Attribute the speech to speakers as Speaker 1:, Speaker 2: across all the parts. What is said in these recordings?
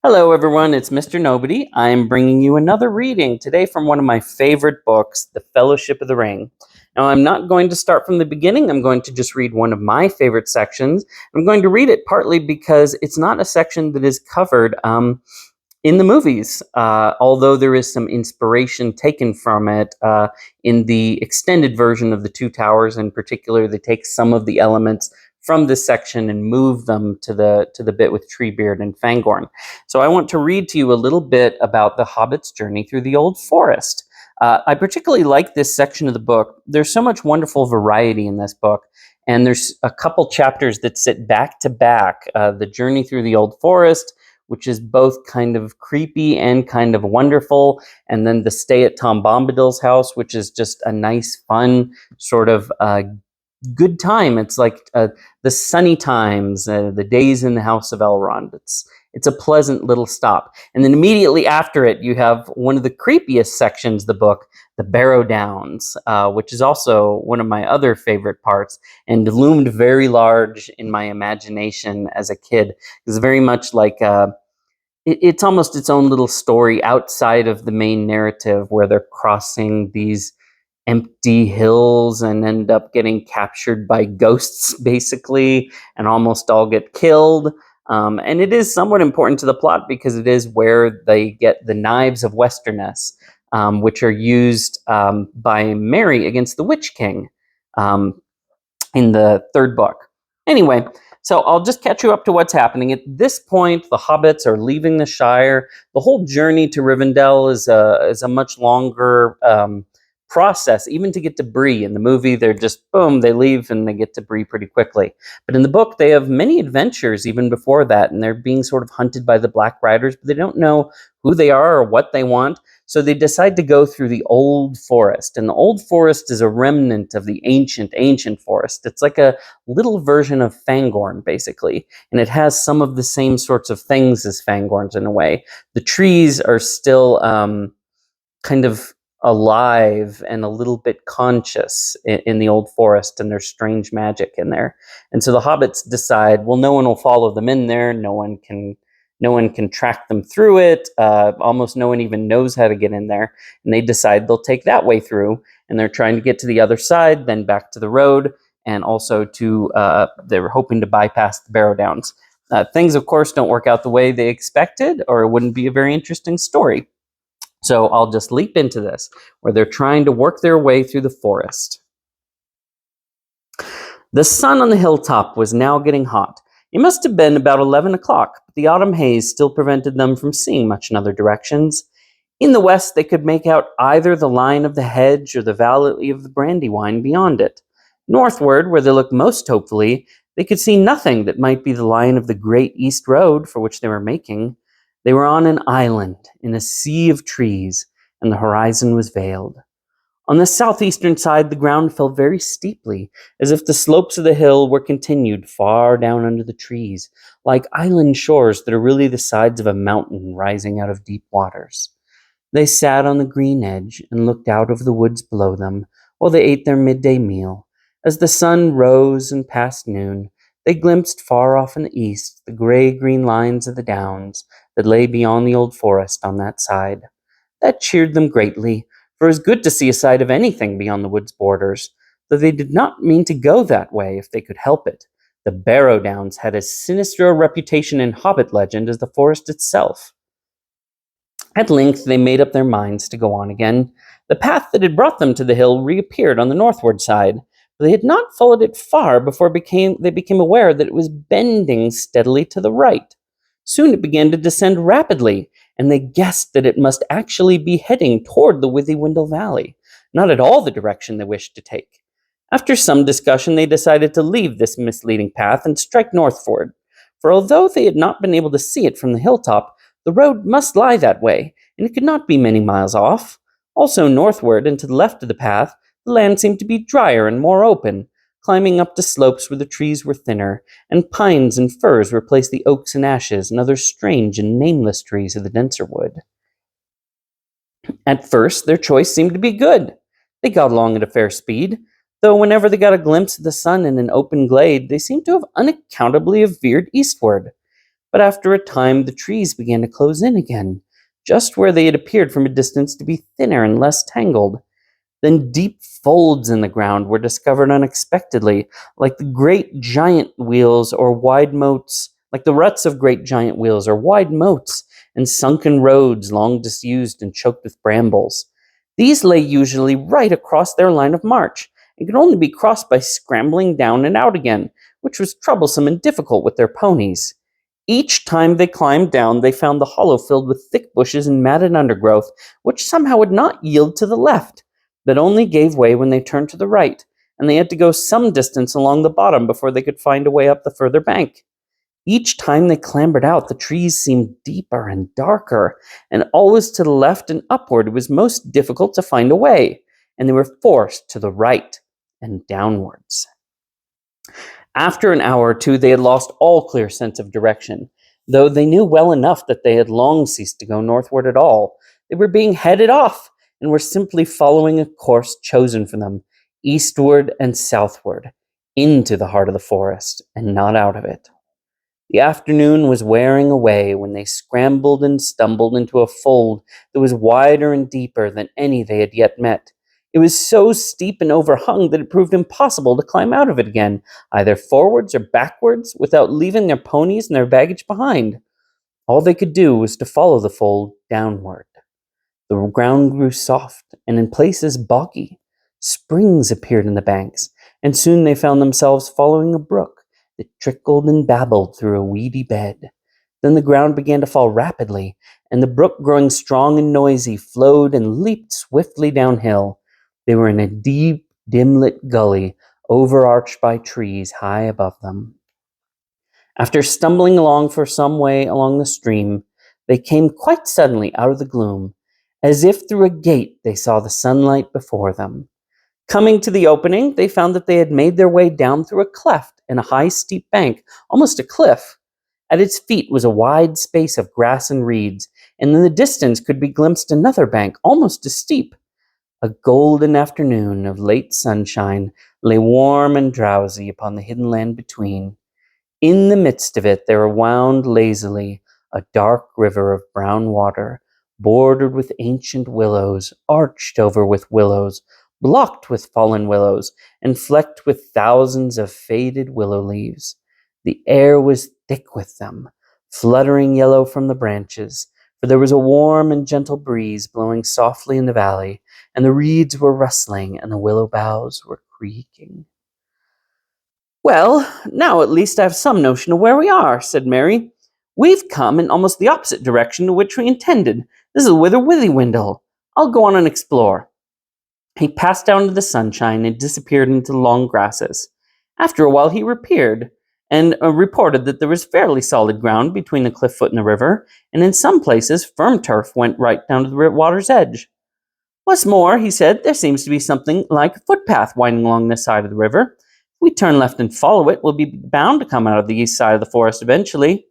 Speaker 1: Hello, everyone. It's Mr. Nobody. I'm bringing you another reading today from one of my favorite books, The Fellowship of the Ring. Now, I'm not going to start from the beginning. I'm going to just read one of my favorite sections. I'm going to read it partly because it's not a section that is covered in the movies, although there is some inspiration taken from it in the extended version of The Two Towers. In particular, they take some of the elements from this section and move them to the bit with Treebeard and Fangorn. So I want to read to you a little bit about the Hobbit's journey through the Old Forest. I particularly like this section of the book. There's so much wonderful variety in this book, and there's a couple chapters that sit back to back. The journey through the Old Forest, which is both kind of creepy and kind of wonderful, and then the stay at Tom Bombadil's house, which is just a nice, fun sort of good time. It's like the sunny times, the days in the House of Elrond. It's a pleasant little stop. And then immediately after it, you have one of the creepiest sections of the book, the Barrow Downs, which is also one of my other favorite parts and loomed very large in my imagination as a kid. It's very much like it's almost its own little story outside of the main narrative, where they're crossing these empty hills and end up getting captured by ghosts, basically, and almost all get killed. And it is somewhat important to the plot because it is where they get the Knives of Westerness, which are used by Merry against the Witch King in the third book. Anyway, so I'll just catch you up to what's happening. At this point, the hobbits are leaving the Shire. The whole journey to Rivendell is a much longer process, even to get to Bree. In the movie, they're just, boom, they leave and they get to Bree pretty quickly. But in the book, they have many adventures even before that, and they're being sort of hunted by the Black Riders, but they don't know who they are or what they want. So they decide to go through the Old Forest. And the Old Forest is a remnant of the ancient forest. It's like a little version of Fangorn, basically. And it has some of the same sorts of things as Fangorn's in a way. The trees are still kind of alive and a little bit conscious in the Old Forest, and there's strange magic in there. And so the hobbits decide, well, no one will follow them in there. No one can track them through it. Almost no one even knows how to get in there. And they decide they'll take that way through, and they're trying to get to the other side, then back to the road, and also they were hoping to bypass the Barrow Downs. Things, of course, don't work out the way they expected, or it wouldn't be a very interesting story. So I'll just leap into this, where they're trying to work their way through the forest. The sun on the hilltop was now getting hot. It must have been about 11 o'clock, but the autumn haze still prevented them from seeing much in other directions. In the west, they could make out either the line of the hedge or the valley of the Brandywine beyond it. Northward, where they looked most hopefully, they could see nothing that might be the line of the great east road for which they were making. They were on an island in a sea of trees, and the horizon was veiled. On the southeastern side, the ground fell very steeply, as if the slopes of the hill were continued far down under the trees, like island shores that are really the sides of a mountain rising out of deep waters. They sat on the green edge and looked out over the woods below them while they ate their midday meal. As the sun rose and past noon, they glimpsed far off in the east the gray-green lines of the downs that lay beyond the Old Forest on that side. That cheered them greatly, for it was good to see a sight of anything beyond the wood's borders, though they did not mean to go that way if they could help it. The Barrow Downs had as sinister a reputation in Hobbit legend as the forest itself. At length they made up their minds to go on again. The path that had brought them to the hill reappeared on the northward side, but they had not followed it far before they became aware that it was bending steadily to the right. Soon it began to descend rapidly, and they guessed that it must actually be heading toward the Withywindle Valley, not at all the direction they wished to take. After some discussion, they decided to leave this misleading path and strike northward, for although they had not been able to see it from the hilltop, the road must lie that way, and it could not be many miles off. Also northward and to the left of the path, the land seemed to be drier and more open, climbing up to slopes where the trees were thinner, and pines and firs replaced the oaks and ashes and other strange and nameless trees of the denser wood. At first, their choice seemed to be good. They got along at a fair speed, though whenever they got a glimpse of the sun in an open glade, they seemed to have unaccountably veered eastward. But after a time, the trees began to close in again, just where they had appeared from a distance to be thinner and less tangled. Then deep folds in the ground were discovered unexpectedly, like the great giant wheels or wide moats, like the ruts of great giant wheels or wide moats, and sunken roads long disused and choked with brambles. These lay usually right across their line of march, and could only be crossed by scrambling down and out again, which was troublesome and difficult with their ponies. Each time they climbed down, they found the hollow filled with thick bushes and matted undergrowth, which somehow would not yield to the left, but only gave way when they turned to the right, and they had to go some distance along the bottom before they could find a way up the further bank. Each time they clambered out, the trees seemed deeper and darker, and always to the left and upward it was most difficult to find a way, and they were forced to the right and downwards. After an hour or two, they had lost all clear sense of direction, though they knew well enough that they had long ceased to go northward at all. They were being headed off, and were simply following a course chosen for them, eastward and southward, into the heart of the forest, and not out of it. The afternoon was wearing away when they scrambled and stumbled into a fold that was wider and deeper than any they had yet met. It was so steep and overhung that it proved impossible to climb out of it again, either forwards or backwards, without leaving their ponies and their baggage behind. All they could do was to follow the fold downward. The ground grew soft, and in places boggy. Springs appeared in the banks, and soon they found themselves following a brook that trickled and babbled through a weedy bed. Then the ground began to fall rapidly, and the brook, growing strong and noisy, flowed and leaped swiftly downhill. They were in a deep, dim-lit gully, overarched by trees high above them. After stumbling along for some way along the stream, they came quite suddenly out of the gloom. As if through a gate, they saw the sunlight before them. Coming to the opening, they found that they had made their way down through a cleft in a high, steep bank, almost a cliff. At its feet was a wide space of grass and reeds, and in the distance could be glimpsed another bank, almost as steep. A golden afternoon of late sunshine lay warm and drowsy upon the hidden land between. In the midst of it there wound lazily a dark river of brown water, bordered with ancient willows, arched over with willows, blocked with fallen willows, and flecked with thousands of faded willow leaves. The air was thick with them, fluttering yellow from the branches, for there was a warm and gentle breeze blowing softly in the valley, and the reeds were rustling and the willow boughs were creaking. "Well, now at least I have some notion of where we are," said Mary. "We've come in almost the opposite direction to which we intended. This is Wither-Withy-Windle. I'll go on and explore." He passed down into the sunshine and disappeared into the long grasses. After a while he reappeared, and reported that there was fairly solid ground between the cliff foot and the river, and in some places firm turf went right down to the water's edge. "What's more," he said, "there seems to be something like a footpath winding along this side of the river. If we turn left and follow it, we'll be bound to come out of the east side of the forest eventually."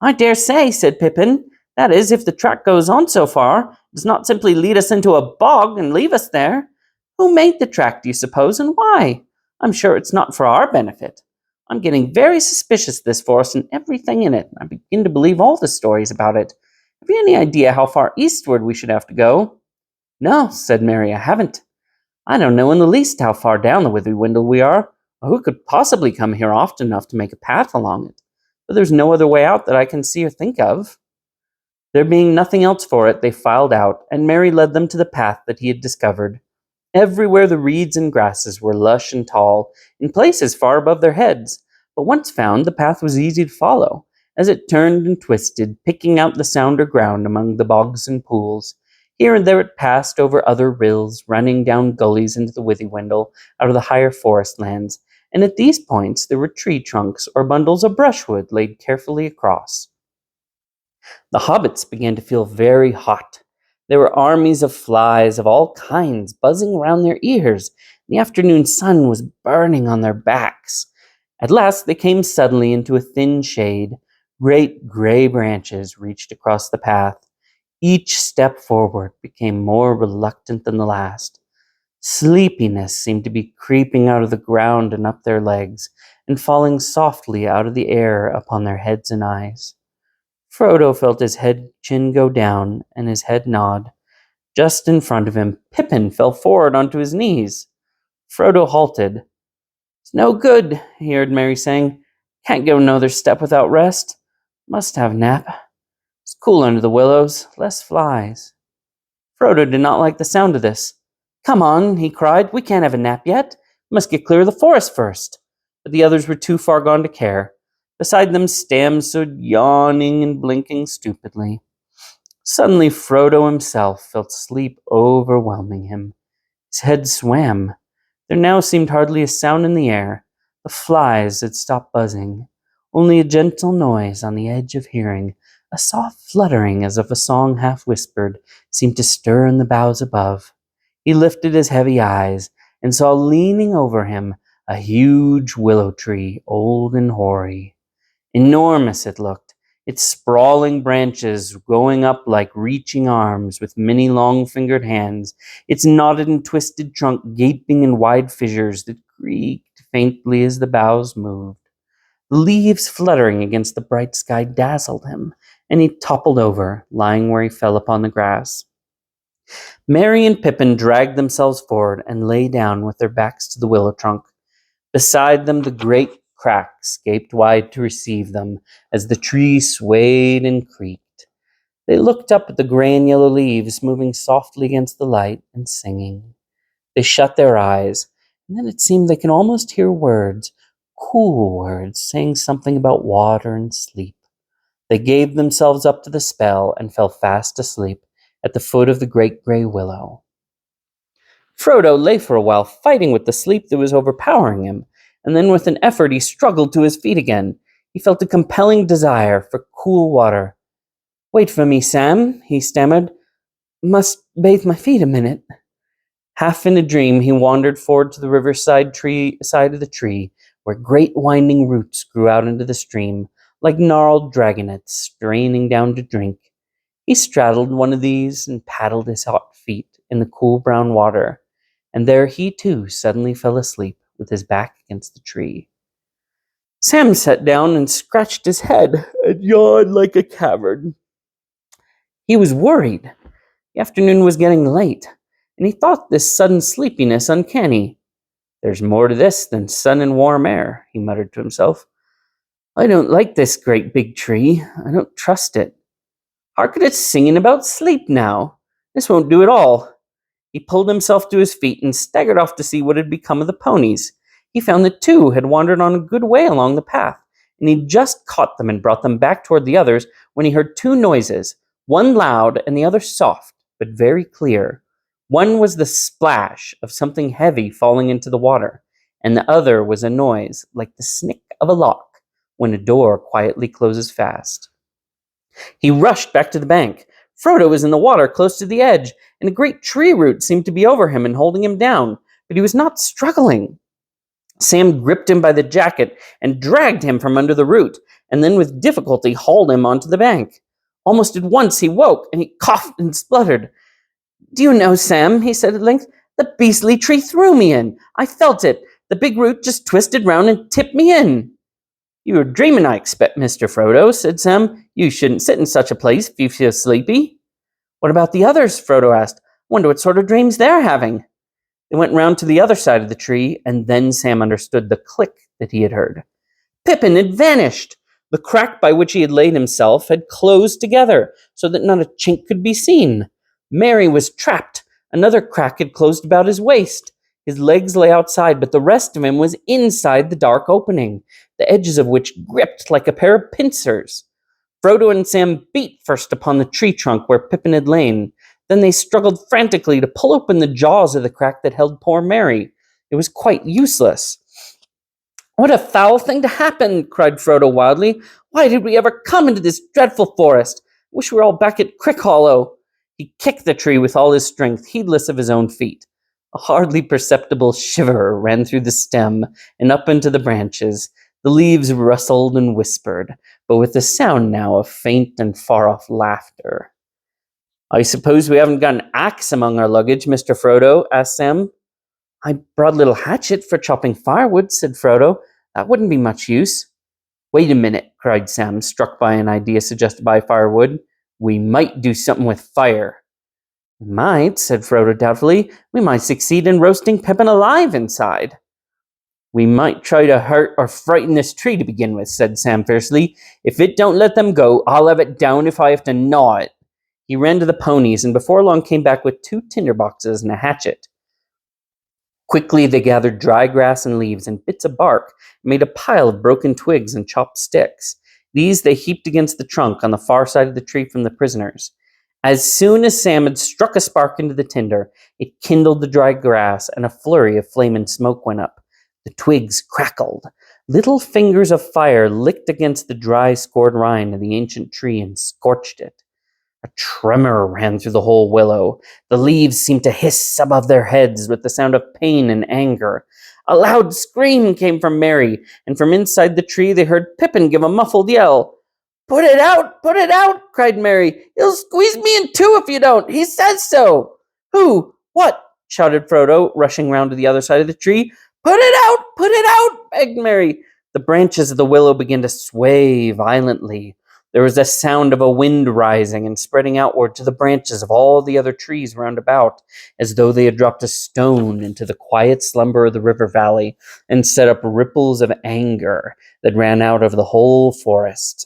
Speaker 1: "I dare say," said Pippin. "That is, if the track goes on so far, it does not simply lead us into a bog and leave us there. Who made the track, do you suppose, and why? I'm sure it's not for our benefit. I'm getting very suspicious of this forest and everything in it. I begin to believe all the stories about it. Have you any idea how far eastward we should have to go?" "No," said Mary, "I haven't. I don't know in the least how far down the Withy-Windle we are, or who could possibly come here often enough to make a path along it. But there's no other way out that I can see or think of." There being nothing else for it, they filed out, and Mary led them to the path that he had discovered. Everywhere the reeds and grasses were lush and tall, in places far above their heads, but once found, the path was easy to follow, as it turned and twisted, picking out the sounder ground among the bogs and pools. Here and there it passed over other rills, running down gullies into the Withy-Windle out of the higher forest lands, and at these points there were tree trunks or bundles of brushwood laid carefully across. The hobbits began to feel very hot. There were armies of flies of all kinds buzzing around their ears. The afternoon sun was burning on their backs. At last they came suddenly into a thin shade. Great gray branches reached across the path. Each step forward became more reluctant than the last. Sleepiness seemed to be creeping out of the ground and up their legs, and falling softly out of the air upon their heads and eyes. Frodo felt his chin go down and his head nod. Just in front of him, Pippin fell forward onto his knees. Frodo halted. It's no good, he heard Merry saying. Can't go another step without rest. Must have nap. It's cool under the willows, less flies. Frodo did not like the sound of this. Come on, he cried. We can't have a nap yet. We must get clear of the forest first. But the others were too far gone to care. Beside them, Sam stood yawning and blinking stupidly. Suddenly, Frodo himself felt sleep overwhelming him. His head swam. There now seemed hardly a sound in the air. The flies had stopped buzzing. Only a gentle noise on the edge of hearing, a soft fluttering as of a song half whispered, seemed to stir in the boughs above. He lifted his heavy eyes and saw leaning over him a huge willow tree, old and hoary. Enormous it looked, its sprawling branches going up like reaching arms with many long-fingered hands, its knotted and twisted trunk gaping in wide fissures that creaked faintly as the boughs moved. The leaves fluttering against the bright sky dazzled him, and he toppled over, lying where he fell upon the grass. Merry and Pippin dragged themselves forward and lay down with their backs to the willow trunk. Beside them, the great cracks gaped wide to receive them as the tree swayed and creaked. They looked up at the gray and yellow leaves moving softly against the light and singing. They shut their eyes, and then it seemed they could almost hear words, cool words, saying something about water and sleep. They gave themselves up to the spell and fell fast asleep at the foot of the great gray willow. Frodo lay for a while fighting with the sleep that was overpowering him, and then with an effort he struggled to his feet again. He felt a compelling desire for cool water. Wait for me, Sam, he stammered. Must bathe my feet a minute. Half in a dream, he wandered forward to the riverside side of the tree, where great winding roots grew out into the stream, like gnarled dragonets straining down to drink. He straddled one of these and paddled his hot feet in the cool brown water, and there he too suddenly fell asleep with his back against the tree. Sam sat down and scratched his head and yawned like a cavern. He was worried. The afternoon was getting late, and he thought this sudden sleepiness uncanny. There's more to this than sun and warm air, he muttered to himself. I don't like this great big tree. I don't trust it. Hark at it singing about sleep now. This won't do at all. He pulled himself to his feet and staggered off to see what had become of the ponies. He found that two had wandered on a good way along the path, and he just caught them and brought them back toward the others when he heard two noises, one loud and the other soft, but very clear. One was the splash of something heavy falling into the water, and the other was a noise like the snick of a lock when a door quietly closes fast. He rushed back to the bank. Frodo was in the water close to the edge, and a great tree root seemed to be over him and holding him down, but he was not struggling. Sam gripped him by the jacket and dragged him from under the root, and then with difficulty hauled him onto the bank. Almost at once he woke, and he coughed and spluttered. Do you know, Sam, he said at length, the beastly tree threw me in. I felt it. The big root just twisted round and tipped me in. You were dreaming, I expect, Mr. Frodo, said Sam. You shouldn't sit in such a place if you feel sleepy. What about the others? Frodo asked. Wonder what sort of dreams they're having. They went round to the other side of the tree, and then Sam understood the click that he had heard. Pippin had vanished. The crack by which he had laid himself had closed together, so that not a chink could be seen. Merry was trapped. Another crack had closed about his waist. His legs lay outside, but the rest of him was inside the dark opening, the edges of which gripped like a pair of pincers. Frodo and Sam beat first upon the tree trunk where Pippin had lain. Then they struggled frantically to pull open the jaws of the crack that held poor Merry. It was quite useless. What a foul thing to happen, cried Frodo wildly. Why did we ever come into this dreadful forest? Wish we were all back at Crickhollow. He kicked the tree with all his strength, heedless of his own feet. A hardly perceptible shiver ran through the stem and up into the branches. The leaves rustled and whispered, but with the sound now of faint and far-off laughter. I suppose we haven't got an axe among our luggage, Mr. Frodo, asked Sam. I brought a little hatchet for chopping firewood, said Frodo. That wouldn't be much use. Wait a minute, cried Sam, struck by an idea suggested by firewood. We might do something with fire. We might, said Frodo doubtfully. We might succeed in roasting Pippin alive inside. We might try to hurt or frighten this tree to begin with, said Sam fiercely. If it don't let them go, I'll have it down if I have to gnaw it. He ran to the ponies, and before long came back with 2 tinder boxes and a hatchet. Quickly they gathered dry grass and leaves and bits of bark, and made a pile of broken twigs and chopped sticks. These they heaped against the trunk on the far side of the tree from the prisoners. As soon as Sam had struck a spark into the tinder, it kindled the dry grass, and a flurry of flame and smoke went up. The twigs crackled. Little fingers of fire licked against the dry, scored rind of the ancient tree and scorched it. A tremor ran through the whole willow. The leaves seemed to hiss above their heads with the sound of pain and anger. A loud scream came from Merry, and from inside the tree they heard Pippin give a muffled yell. Put it out! Put it out! Cried Merry. He'll squeeze me in two if you don't! He says so! Who? What? Shouted Frodo, rushing round to the other side of the tree. Put it out! Put it out! Begged Merry. The branches of the willow began to sway violently. There was a sound of a wind rising and spreading outward to the branches of all the other trees round about, as though they had dropped a stone into the quiet slumber of the river valley and set up ripples of anger that ran out over the whole forest.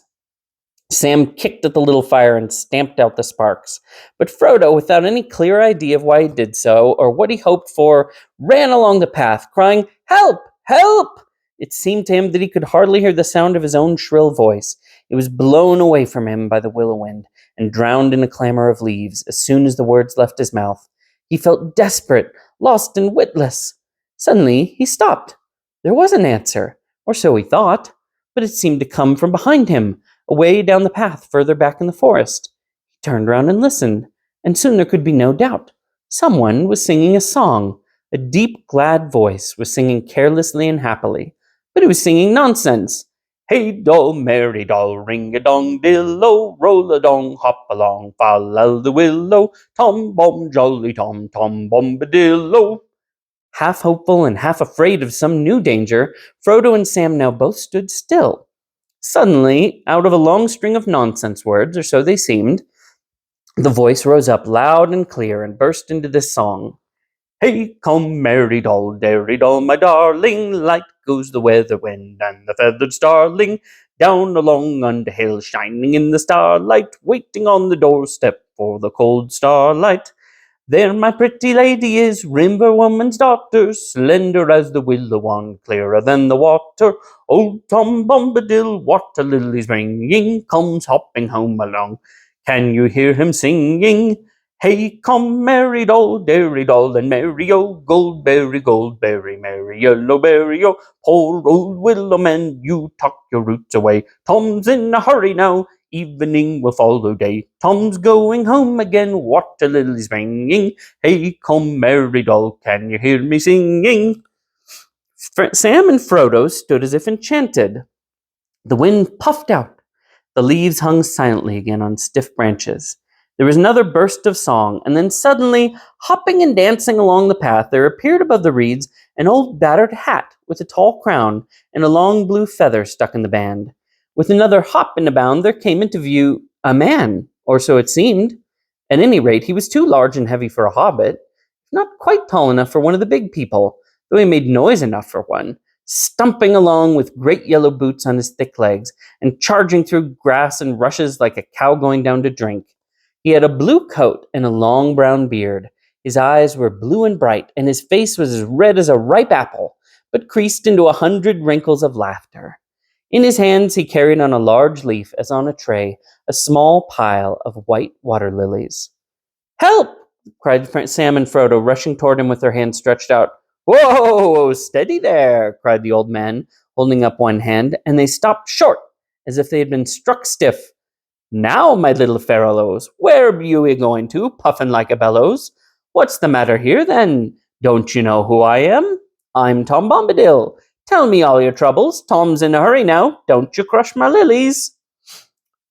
Speaker 1: Sam kicked at the little fire and stamped out the sparks, but Frodo, without any clear idea of why he did so or what he hoped for, ran along the path, crying, Help! Help! It seemed to him that he could hardly hear the sound of his own shrill voice. It was blown away from him by the willow wind and drowned in a clamor of leaves as soon as the words left his mouth. He felt desperate, lost and witless. Suddenly he stopped. There was an answer, or so he thought, but it seemed to come from behind him, away down the path further back in the forest. He turned round and listened, and soon there could be no doubt. Someone was singing a song. A deep, glad voice was singing carelessly and happily, but it was singing nonsense. Hey doll, merry doll, ring-a-dong-dillo, roll-a-dong, hop along, follow the willow, tom-bom, jolly tom, tom-bombadillo. Half hopeful and half afraid of some new danger, Frodo and Sam now both stood still. Suddenly, out of a long string of nonsense words, or so they seemed, the voice rose up loud and clear and burst into this song. Hey, come, merry doll, dairy doll, my darling, light goes the weather wind and the feathered starling, down along under hill, shining in the starlight, waiting on the doorstep for the cold starlight. There my pretty lady is, Rimber woman's daughter, slender as the willow wand, clearer than the water. Old Tom Bombadil, water lilies ringing, comes hopping home along. Can you hear him singing? Hey, come, merry doll, dairy doll, and merry, oh, goldberry, merry yellow berry, oh, poor old willow man, you tuck your roots away. Tom's in a hurry now, evening will follow day. Tom's going home again, water lilies ringing. Hey, come, merry doll, can you hear me singing? Sam and Frodo stood as if enchanted. The wind puffed out. The leaves hung silently again on stiff branches. There was another burst of song, and then suddenly, hopping and dancing along the path, there appeared above the reeds an old battered hat with a tall crown and a long blue feather stuck in the band. With another hop and a bound, there came into view a man, or so it seemed. At any rate, he was too large and heavy for a hobbit, not quite tall enough for one of the big people, though he made noise enough for one, stumping along with great yellow boots on his thick legs, and charging through grass and rushes like a cow going down to drink. He had a blue coat and a long brown beard. His eyes were blue and bright, and his face was as red as a ripe apple, but creased into 100 wrinkles of laughter. In his hands he carried on a large leaf, as on a tray, a small pile of white water lilies. Help! Cried Sam and Frodo, rushing toward him with their hands stretched out. Whoa! Steady there! Cried the old man, holding up one hand, and they stopped short, as if they had been struck stiff. Now, my little feraloes, where be you going to, puffin' like a bellows? What's the matter here, then? Don't you know who I am? I'm Tom Bombadil. Tell me all your troubles. Tom's in a hurry now. Don't you crush my lilies.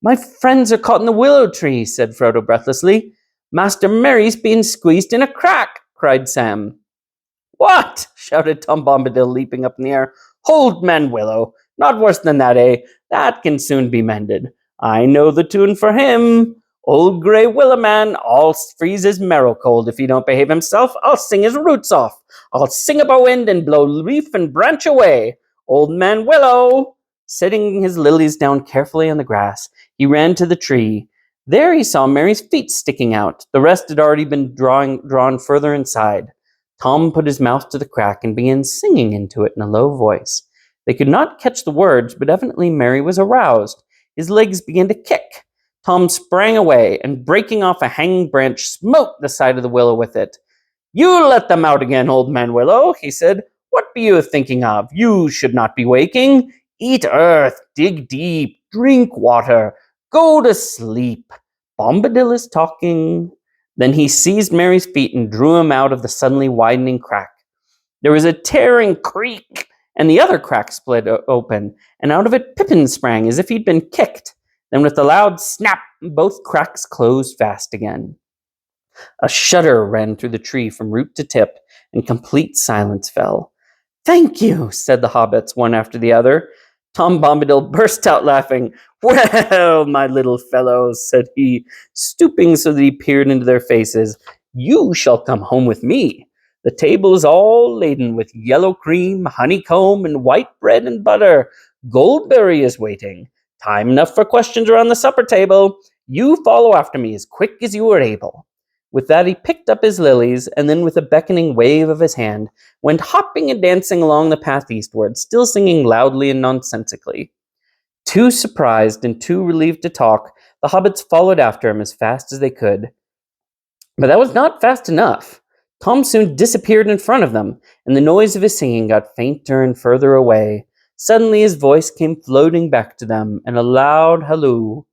Speaker 1: My friends are caught in the willow tree, said Frodo breathlessly. Master Merry's being squeezed in a crack, cried Sam. What? Shouted Tom Bombadil, leaping up in the air. Hold, man Willow. Not worse than that, eh? That can soon be mended. I know the tune for him. Old Grey Willow-man, I'll freeze his marrow cold if he don't behave himself. I'll sing his roots off. I'll sing about wind and blow leaf and branch away. Old Man Willow! Setting his lilies down carefully on the grass, he ran to the tree. There he saw Mary's feet sticking out. The rest had already been drawn further inside. Tom put his mouth to the crack and began singing into it in a low voice. They could not catch the words, but evidently Mary was aroused. His legs began to kick. Tom sprang away and, breaking off a hanging branch, smote the side of the willow with it. You let them out again, Old Man Willow, he said. What be you thinking of? You should not be waking. Eat earth, dig deep, drink water, go to sleep. Bombadil is talking. Then he seized Mary's feet and drew him out of the suddenly widening crack. There was a tearing creak, and the other crack split open, and out of it Pippin sprang as if he'd been kicked. Then with a loud snap, both cracks closed fast again. A shudder ran through the tree from root to tip, and complete silence fell. Thank you, said the hobbits, one after the other. Tom Bombadil burst out laughing. Well, my little fellows, said he, stooping so that he peered into their faces, you shall come home with me. The table is all laden with yellow cream, honeycomb, and white bread and butter. Goldberry is waiting. Time enough for questions around the supper table. You follow after me as quick as you are able. With that he picked up his lilies, and then with a beckoning wave of his hand, went hopping and dancing along the path eastward, still singing loudly and nonsensically. Too surprised and too relieved to talk, the hobbits followed after him as fast as they could. But that was not fast enough. Tom soon disappeared in front of them, and the noise of his singing got fainter and further away. Suddenly his voice came floating back to them in a loud halloo.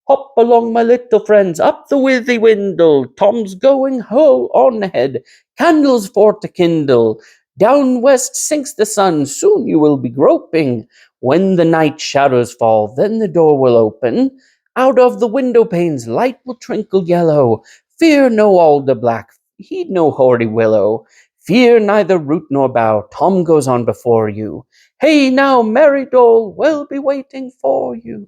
Speaker 1: Hop along, my little friends, up the withy windle. Tom's going on ahead, candles for to kindle. Down west sinks the sun, soon you will be groping. When the night shadows fall, then the door will open. Out of the window panes light will twinkle yellow. Fear no alder black, heed no hoary willow. Fear neither root nor bough, Tom goes on before you. Hey now, merry dole, we'll be waiting for you.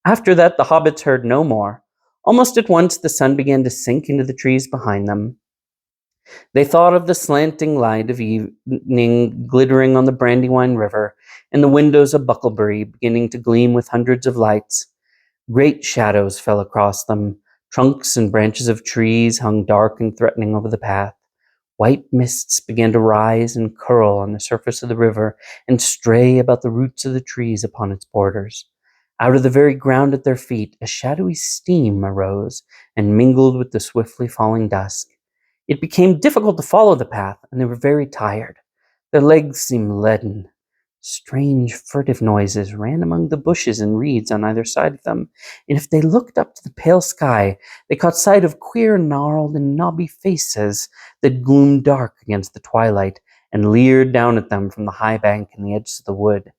Speaker 1: After that, the hobbits heard no more. Almost at once, the sun began to sink into the trees behind them. They thought of the slanting light of evening glittering on the Brandywine River, and the windows of Bucklebury beginning to gleam with hundreds of lights. Great shadows fell across them. Trunks and branches of trees hung dark and threatening over the path. White mists began to rise and curl on the surface of the river and stray about the roots of the trees upon its borders. Out of the very ground at their feet, a shadowy steam arose and mingled with the swiftly falling dusk. It became difficult to follow the path, and they were very tired. Their legs seemed leaden. Strange, furtive noises ran among the bushes and reeds on either side of them, and if they looked up to the pale sky, they caught sight of queer, gnarled, and knobby faces that gloomed dark against the twilight and leered down at them from the high bank and the edges of the wood.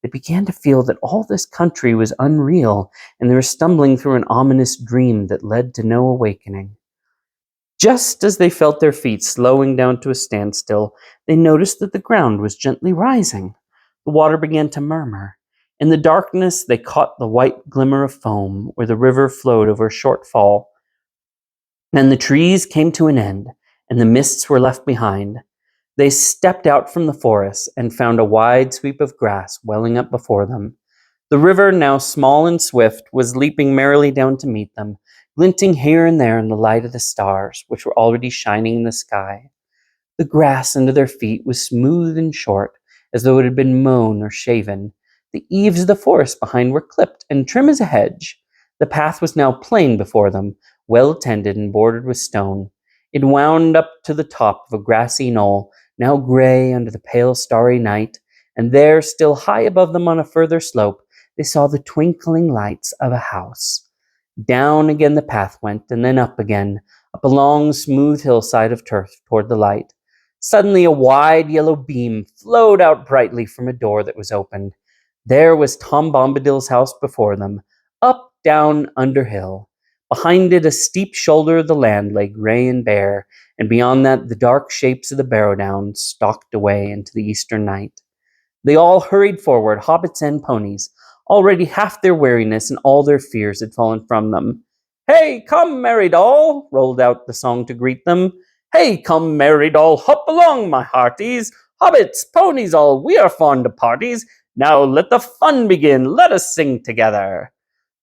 Speaker 1: They began to feel that all this country was unreal, and they were stumbling through an ominous dream that led to no awakening. Just as they felt their feet slowing down to a standstill, they noticed that the ground was gently rising. The water began to murmur. In the darkness, they caught the white glimmer of foam where the river flowed over a short fall. Then the trees came to an end, and the mists were left behind. They stepped out from the forest and found a wide sweep of grass welling up before them. The river, now small and swift, was leaping merrily down to meet them, glinting here and there in the light of the stars, which were already shining in the sky. The grass under their feet was smooth and short, as though it had been mown or shaven. The eaves of the forest behind were clipped and trim as a hedge. The path was now plain before them, well tended and bordered with stone. It wound up to the top of a grassy knoll, now gray under the pale starry night, and there, still high above them on a further slope, they saw the twinkling lights of a house. Down again the path went, and then up again, up a long, smooth hillside of turf toward the light. Suddenly a wide yellow beam flowed out brightly from a door that was opened. There was Tom Bombadil's house before them, up, down, under hill. Behind it, a steep shoulder of the land lay gray and bare, and beyond that, the dark shapes of the Barrow Downs stalked away into the eastern night. They all hurried forward, hobbits and ponies. Already half their weariness and all their fears had fallen from them. "Hey, come, merry doll!" rolled out the song to greet them. "Hey, come, merry doll, hop along, my hearties! Hobbits, ponies all, we are fond of parties. Now let the fun begin, let us sing together."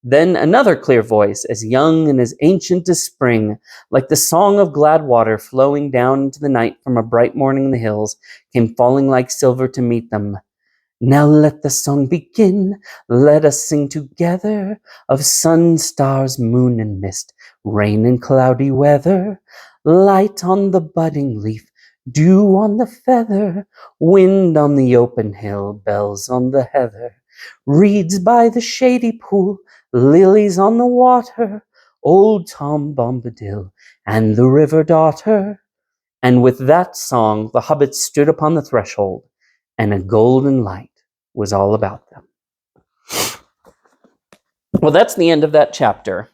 Speaker 1: Then another clear voice, as young and as ancient as spring, like the song of glad water flowing down into the night from a bright morning in the hills, came falling like silver to meet them. "Now let the song begin, let us sing together, of sun, stars, moon, and mist, rain and cloudy weather, light on the budding leaf, dew on the feather, wind on the open hill, bells on the heather, reeds by the shady pool, lilies on the water, old Tom Bombadil and the river daughter." And with that song, the hobbits stood upon the threshold, and a golden light was all about them. Well, that's the end of that chapter.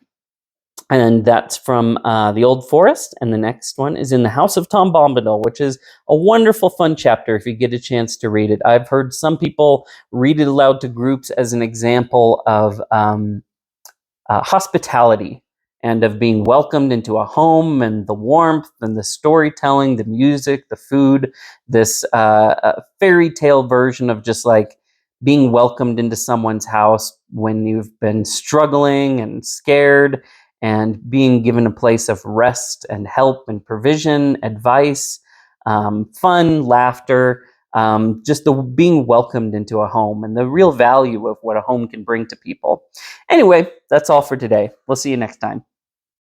Speaker 1: And that's from The Old Forest. And the next one is In the House of Tom Bombadil, which is a wonderful, fun chapter if you get a chance to read it. I've heard some people read it aloud to groups as an example of hospitality and of being welcomed into a home, and the warmth and the storytelling, the music, the food, this fairy tale version of just like being welcomed into someone's house when you've been struggling and scared, and being given a place of rest and help and provision, advice, fun, laughter, just the being welcomed into a home and the real value of what a home can bring to people. Anyway, that's all for today. We'll see you next time.